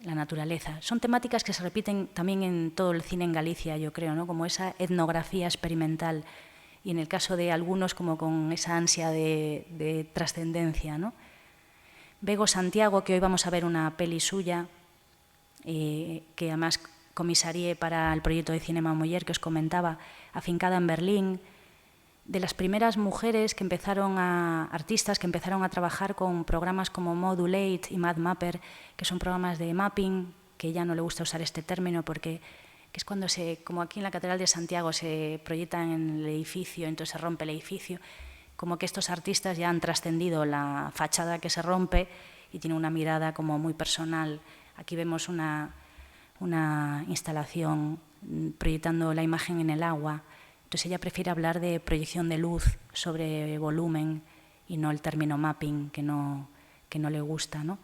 C: la naturaleza. Son temáticas que se repiten también en todo el cine en Galicia, yo creo, ¿no? Como esa etnografía experimental y en el caso de algunos como con esa ansia de trascendencia, ¿no? Bego Santiago, que hoy vamos a ver una peli suya, que además comisarié para el proyecto de Cinema Muller que os comentaba, afincada en Berlín, de las primeras mujeres que artistas que empezaron a trabajar con programas como Modulate y MadMapper, que son programas de mapping, que ya no le gusta usar este término porque es cuando como aquí en la Catedral de Santiago se proyecta en el edificio, entonces se rompe el edificio, como que estos artistas ya han trascendido la fachada que se rompe y tienen una mirada como muy personal. Aquí vemos una instalación proyectando la imagen en el agua. Entonces ella prefiere hablar de proyección de luz sobre volumen y no el término mapping, que no le gusta, ¿no?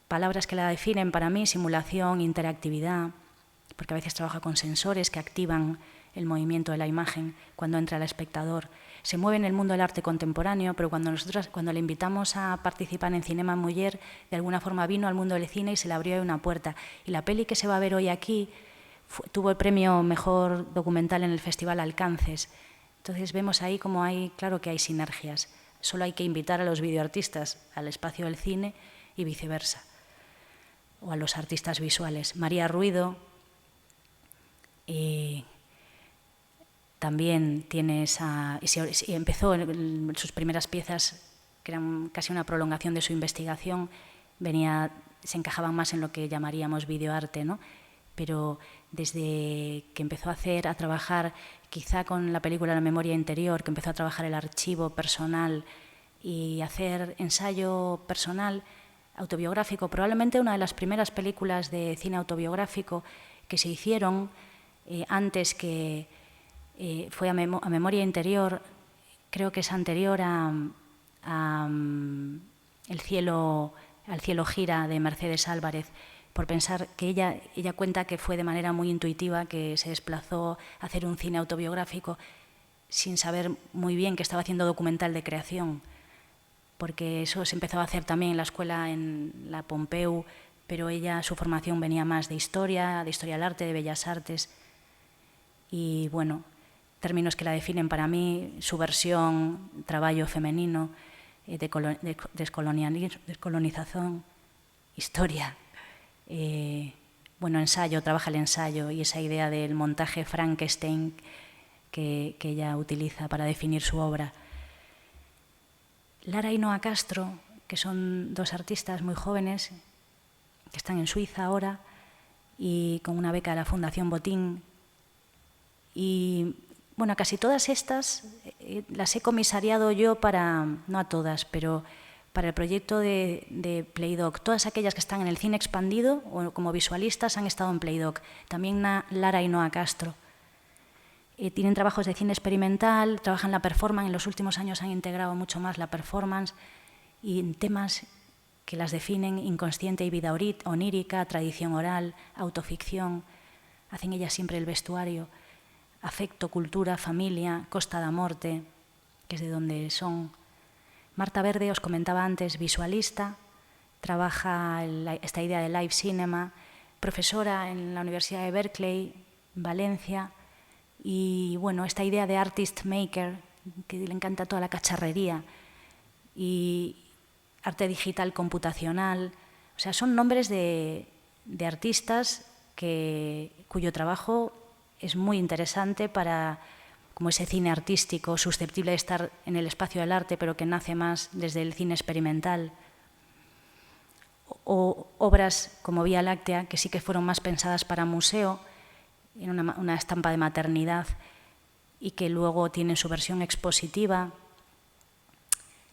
C: Palabras que la definen para mí: simulación, interactividad, porque a veces trabaja con sensores que activan el movimiento de la imagen cuando entra el espectador. Se mueve en el mundo del arte contemporáneo, pero cuando le invitamos a participar en Cinema Muller, de alguna forma vino al mundo del cine y se le abrió una puerta. Y la peli que se va a ver hoy aquí tuvo el premio Mejor Documental en el Festival Alcances. Entonces vemos ahí como claro que hay sinergias. Solo hay que invitar a los videoartistas al espacio del cine y viceversa, o a los artistas visuales. María Ruido también tiene y empezó en sus primeras piezas, que eran casi una prolongación de su investigación, se encajaban más en lo que llamaríamos videoarte, ¿no? Pero desde que empezó a trabajar, quizá con la película La memoria interior, que empezó a trabajar el archivo personal y hacer ensayo personal, autobiográfico, probablemente una de las primeras películas de cine autobiográfico que se hicieron antes que fue a Memoria Interior, creo que es anterior al cielo gira de Mercedes Álvarez, por pensar que ella cuenta que fue de manera muy intuitiva que se desplazó a hacer un cine autobiográfico sin saber muy bien que estaba haciendo documental de creación, porque eso se empezó a hacer también en la escuela, en la Pompeu, pero su formación venía más de historia del arte, de bellas artes. Y bueno, términos que la definen para mí: subversión, trabajo femenino, descolonización, historia. Ensayo, trabaja el ensayo y esa idea del montaje Frankenstein que ella utiliza para definir su obra. Lara y Noa Castro, que son dos artistas muy jóvenes que están en Suiza ahora y con una beca de la Fundación Botín. Y bueno, casi todas estas las he comisariado yo no a todas, pero para el proyecto de Playdoc. Todas aquellas que están en el cine expandido o como visualistas han estado en Playdoc. También Lara y Noa Castro. Tienen trabajos de cine experimental, trabajan la performance. En los últimos años han integrado mucho más la performance y en temas que las definen: inconsciente y vida onírica, tradición oral, autoficción. Hacen ellas siempre el vestuario. Afecto, cultura, familia, Costa da Morte, que es de donde son. Marta Verde, os comentaba antes, visualista, trabaja esta idea de live cinema, profesora en la Universidad de Berkeley, Valencia, y bueno, esta idea de artist maker, que le encanta toda la cacharrería, y arte digital computacional. O sea, son nombres de artistas cuyo trabajo es muy interesante como ese cine artístico susceptible de estar en el espacio del arte, pero que nace más desde el cine experimental. O obras como Vía Láctea, que sí que fueron más pensadas para museo, en una estampa de maternidad, y que luego tienen su versión expositiva,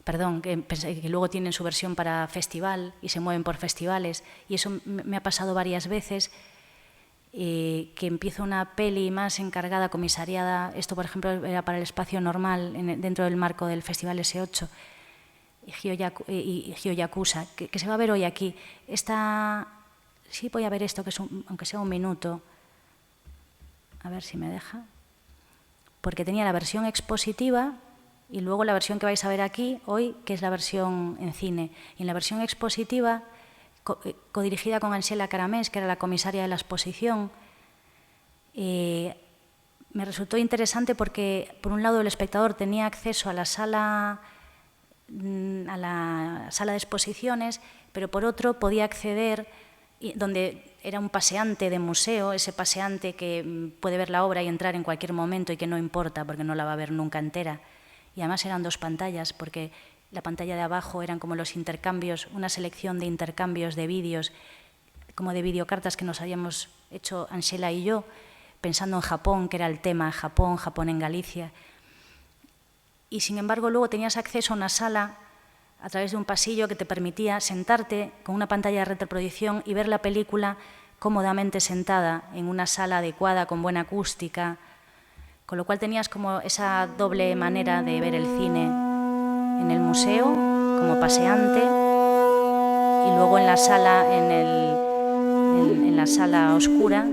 C: que luego tienen su versión para festival y se mueven por festivales. Y eso me ha pasado varias veces, que empiezo una peli más encargada, comisariada. Esto, por ejemplo, era para el Espacio Normal, dentro del marco del Festival S8, y Gio Yakusa, que se va a ver hoy aquí. Sí, voy a ver esto, aunque sea un minuto. A ver si me deja. Porque tenía la versión expositiva y luego la versión que vais a ver aquí hoy, que es la versión en cine. Y en la versión expositiva, codirigida con Ansela Caramés, que era la comisaria de la exposición, me resultó interesante porque, por un lado, el espectador tenía acceso a la sala de exposiciones, pero por otro podía acceder donde era un paseante de museo, ese paseante que puede ver la obra y entrar en cualquier momento y que no importa porque no la va a ver nunca entera. Y además eran 2 pantallas, porque la pantalla de abajo eran como los intercambios, una selección de intercambios de vídeos, como de videocartas que nos habíamos hecho Angela y yo, pensando en Japón, que era el tema, Japón en Galicia. Y sin embargo luego tenías acceso a una sala a través de un pasillo que te permitía sentarte con una pantalla de retroproyección y ver la película cómodamente sentada en una sala adecuada, con buena acústica, con lo cual tenías como esa doble manera de ver el cine en el museo, como paseante, y luego en la sala, en la sala oscura.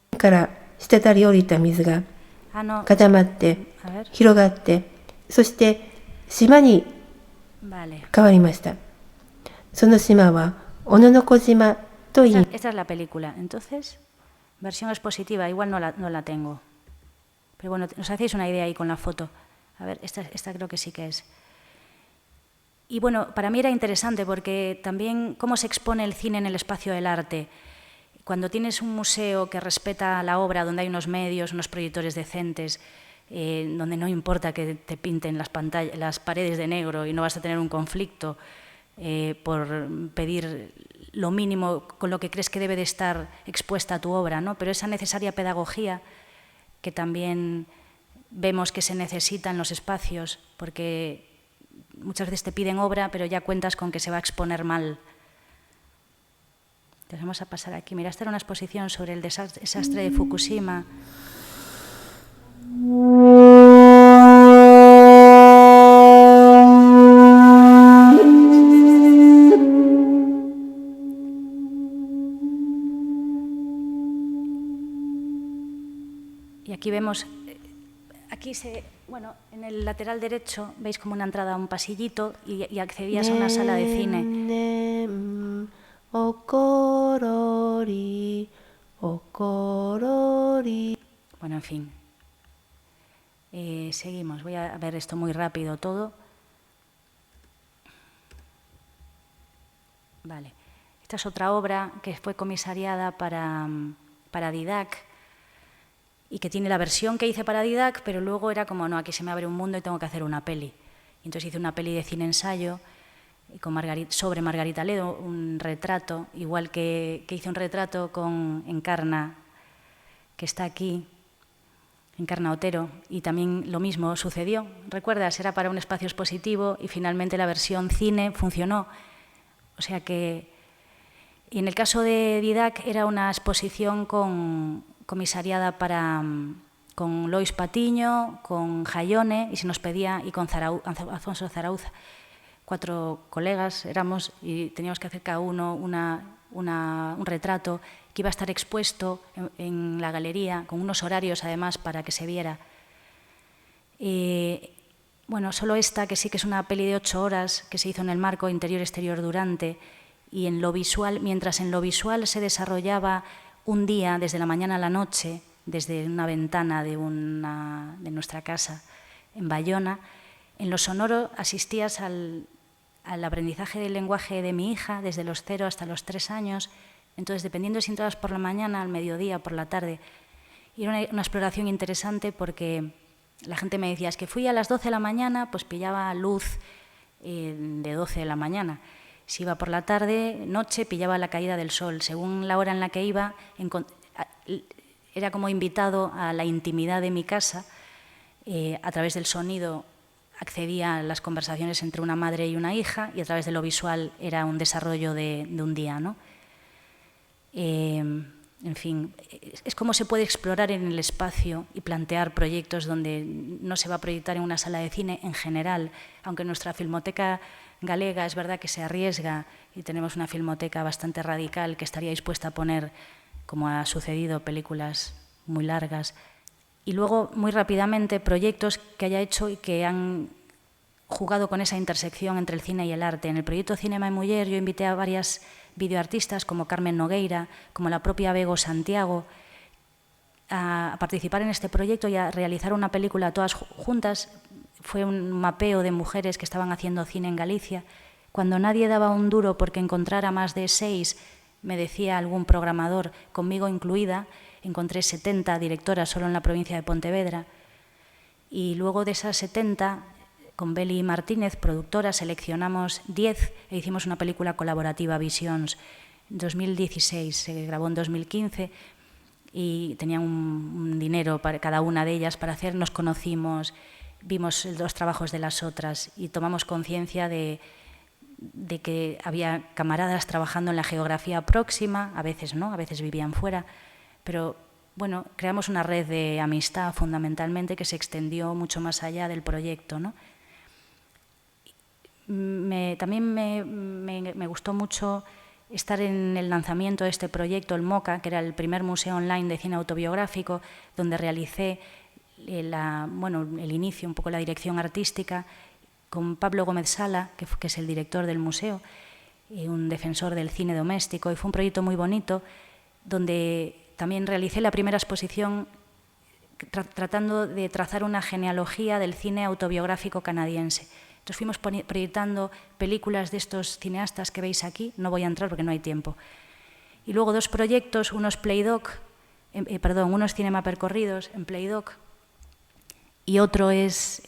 D: Para 滴り降りた水が固まって広がって、そして島に変わりました。その島は小野小島と言います。
C: Esta es la película. Entonces, versión expositiva, igual no la tengo. Pero bueno, nos hacéis una idea ahí con la foto. A ver, esta creo que sí que es. Y bueno, para mí era interesante porque también cómo se expone el cine en el espacio del arte. Cuando tienes un museo que respeta la obra, donde hay unos medios, unos proyectores decentes, donde no importa que te pinten las paredes de negro y no vas a tener un conflicto por pedir lo mínimo con lo que crees que debe de estar expuesta tu obra, ¿no? Pero esa necesaria pedagogía que también vemos que se necesita en los espacios, porque muchas veces te piden obra, pero ya cuentas con que se va a exponer mal. Entonces vamos a pasar aquí. Mira, esta era una exposición sobre el desastre de Fukushima. Y aquí vemos, bueno, en el lateral derecho veis como una entrada a un pasillito y accedías a una sala de cine. Bueno, en fin. Seguimos. Voy a ver esto muy rápido todo. Vale. Esta es otra obra que fue comisariada para Didac y que tiene la versión que hice para Didac, pero luego era como, no, aquí se me abre un mundo y tengo que hacer una peli. Y entonces hice una peli de cine-ensayo sobre Margarita Ledo, un retrato, igual que hice un retrato con Encarna, que está aquí, Encarna Otero, y también lo mismo sucedió. ¿Recuerdas? Era para un espacio expositivo y finalmente la versión cine funcionó. O sea que, y en el caso de Didac era una exposición comisariada con Lois Patiño, con Jaione, y se nos pedía, y con Alfonso Zarauza, 4 colegas éramos y teníamos que hacer cada uno un retrato que iba a estar expuesto en la galería, con unos horarios además para que se viera. Bueno, solo esta, que sí que es una peli de 8 horas, que se hizo en el marco interior-exterior durante, y en lo visual, mientras en lo visual se desarrollaba un día, desde la mañana a la noche, desde una ventana de nuestra casa en Bayona, en lo sonoro asistías al aprendizaje del lenguaje de mi hija desde los 0 hasta los 3 años. Entonces, dependiendo si entrabas por la mañana, al mediodía, por la tarde. Y era una exploración interesante porque la gente me decía, es que fui a las 12 de la mañana, pues pillaba luz de 12 de la mañana. Si iba por la tarde, noche, pillaba la caída del sol. Según la hora en la que iba, era como invitado a la intimidad de mi casa. A través del sonido accedía a las conversaciones entre una madre y una hija, y a través de lo visual era un desarrollo de un día, ¿no? En fin, es como se puede explorar en el espacio y plantear proyectos donde no se va a proyectar en una sala de cine en general, aunque nuestra Filmoteca galega es verdad que se arriesga y tenemos una filmoteca bastante radical que estaría dispuesta a poner, como ha sucedido, películas muy largas. Y luego, muy rápidamente, proyectos que haya hecho y que han jugado con esa intersección entre el cine y el arte. En el proyecto Cinema y Muller yo invité a varias videoartistas como Carmen Nogueira, como la propia Bego Santiago, a participar en este proyecto y a realizar una película todas juntas. Fue un mapeo de mujeres que estaban haciendo cine en Galicia, Cuando nadie daba un duro porque encontrara más de 6, me decía algún programador, conmigo incluida, encontré 70 directoras solo en la provincia de Pontevedra. Y luego de esas 70, con Beli Martínez, productora, seleccionamos 10 e hicimos una película colaborativa, Visions, 2016, se grabó en 2015 y tenían un dinero para cada una de ellas para hacer, nos conocimos, vimos los trabajos de las otras y tomamos conciencia de que había camaradas trabajando en la geografía próxima, a veces no, a veces vivían fuera, pero bueno, creamos una red de amistad fundamentalmente que se extendió mucho más allá del proyecto, ¿no? También me gustó mucho estar en el lanzamiento de este proyecto, el MOCA, que era el primer museo online de cine autobiográfico, donde realicé el inicio, un poco la dirección artística, con Pablo Gómez Sala, que es el director del museo, un defensor del cine doméstico, y fue un proyecto muy bonito, donde también realicé la primera exposición tratando de trazar una genealogía del cine autobiográfico canadiense. Entonces fuimos proyectando películas de estos cineastas que veis aquí, no voy a entrar porque no hay tiempo. Y luego 2 proyectos, unos unos Cinema Percorridos en Playdoc y otro es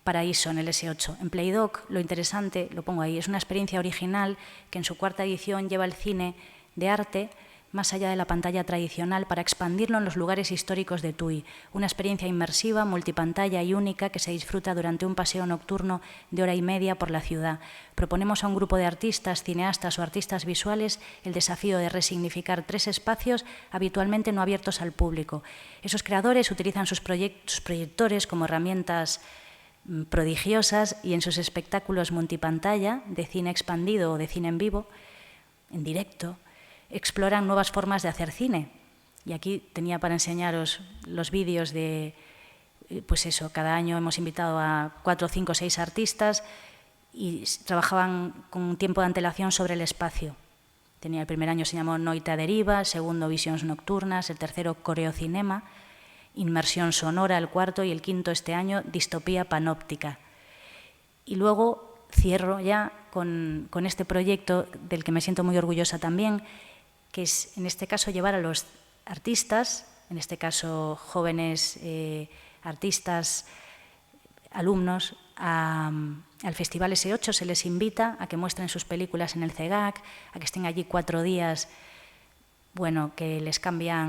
C: Paraíso en el S8. En Playdoc, lo interesante, lo pongo ahí, es una experiencia original que en su 4ª edición lleva el cine de arte más allá de la pantalla tradicional para expandirlo en los lugares históricos de Tui. Una experiencia inmersiva, multipantalla y única que se disfruta durante un paseo nocturno de 1 hora y media por la ciudad. Proponemos a un grupo de artistas, cineastas o artistas visuales el desafío de resignificar 3 espacios habitualmente no abiertos al público. Esos creadores utilizan sus proyectores como herramientas prodigiosas y en sus espectáculos multipantalla de cine expandido o de cine en vivo, en directo, exploran nuevas formas de hacer cine. Y aquí tenía para enseñaros los vídeos de, pues eso, cada año hemos invitado a 4, 5, 6 artistas y trabajaban con un tiempo de antelación sobre el espacio. El primer año se llamó Noite a Deriva, el segundo Visions Nocturnas, el tercero Coreocinema, Inmersión Sonora el 4º y el 5º este año Distopía Panóptica. Y luego cierro ya con este proyecto del que me siento muy orgullosa también, que es, en este caso, llevar a los artistas, en este caso jóvenes artistas, alumnos, al Festival S8, se les invita a que muestren sus películas en el CEGAC, a que estén allí 4 días, bueno, que les cambia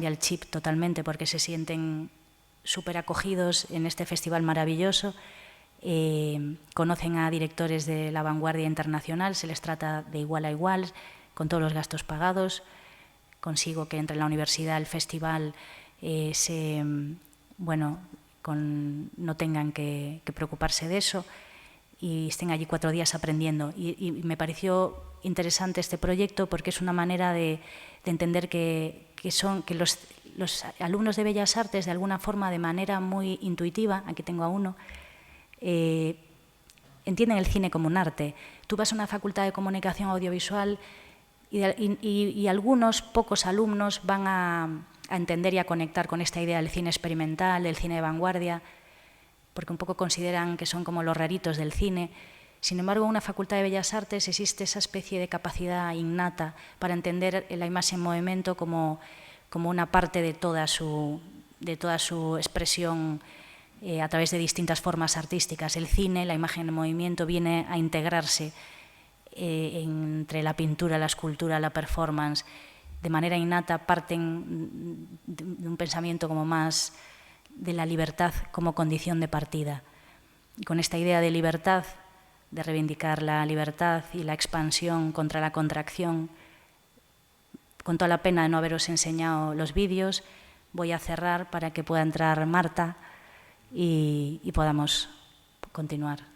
C: el chip totalmente porque se sienten súper acogidos en este festival maravilloso, conocen a directores de la vanguardia internacional, se les trata de igual a igual, con todos los gastos pagados. Consigo que entre la universidad, el festival, no tengan que preocuparse de eso y estén allí 4 días aprendiendo. Y me pareció interesante este proyecto porque es una manera de entender que los alumnos de Bellas Artes, de alguna forma, de manera muy intuitiva, aquí tengo a uno, entienden el cine como un arte. Tú vas a una facultad de comunicación audiovisual y algunos, pocos alumnos van a entender y a conectar con esta idea del cine experimental, del cine de vanguardia, porque un poco consideran que son como los raritos del cine. Sin embargo, en una facultad de Bellas Artes existe esa especie de capacidad innata para entender la imagen en movimiento como una parte de toda su expresión a través de distintas formas artísticas. El cine, la imagen en movimiento, viene a integrarse entre la pintura, la escultura, la performance. De manera innata parten de un pensamiento como más de la libertad como condición de partida. Y con esta idea de libertad, de reivindicar la libertad y la expansión contra la contracción, con toda la pena de no haberos enseñado los vídeos, voy a cerrar para que pueda entrar Marta y podamos continuar.